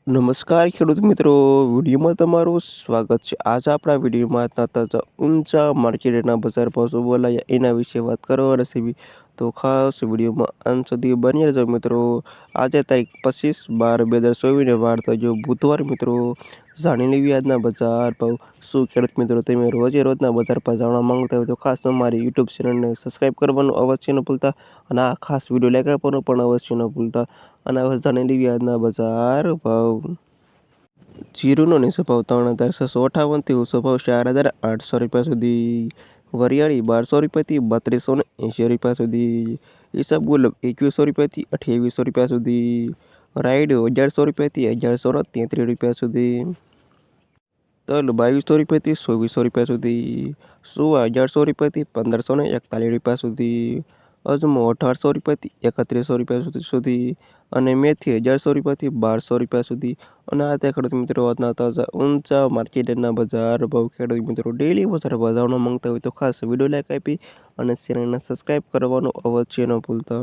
નમસ્કાર ખેડૂત મિત્રો, વિડીયોમાં તમારું સ્વાગત છે. આજે આપણા વિડીયોમાં તાજા ઊંચા માર્કેટના બજાર ભાવ શું બોલાયા એના વિશે વાત કરવાના છે. તો ખાસ વિડીયોમાં અંત સુધી બની રહેજો મિત્રો. આજે તારીખ 25/12/2024 વાર થયો બુધવાર મિત્રો. જાણી લેવી આજના બજાર ભાવ. શું ખેડૂત મિત્રો તમે રોજે રોજના બજાર ભાવ જાણવા માંગતા હોય તો ખાસ અમારી યુટ્યુબ ચેનલને સબસ્ક્રાઈબ કરવાનું અવશ્ય ન ભૂલતા અને આ ખાસ વિડીયો લાઈક આપવાનું પણ અવશ્ય ન ભૂલતા. અને હવે જાણી લેવી આજના બજાર ભાવ. જીરુનો નીચો ભાવ 3,658થી ઊંચો ભાવ 4,800 રૂપિયા સુધી. વરિયાળી 1,200 રૂપિયાથી 3,280 રૂપિયા સુધી. ઈસબગુલ 2,100 રૂપિયાથી 2,800 રૂપિયા સુધી. રાયડો 1,100 રૂપિયાથી 1,133 રૂપિયા સુધી. તલ 2,200 રૂપિયાથી 2,400 રૂપિયા સુધી. સુવા 1,100 રૂપિયાથી 1,541 રૂપિયા સુધી. અજમો 1,800 રૂપિયાથી 3,100 રૂપિયા સુધી. અને મેથી 1,100 રૂપિયાથી 1,200 રૂપિયા સુધી. અને આ તે ખેડૂત મિત્રો આજના તાજા ઊંચા માર્કેટના બજાર ભાવ. ખેડૂત મિત્રો ડેલી બજાર ભાવ જાણવા માંગતા હોય તો ખાસ વિડીયો લાઈક આપી અને ચેનલને સબસ્ક્રાઈબ કરવાનું અવશ્ય ન ભૂલતા.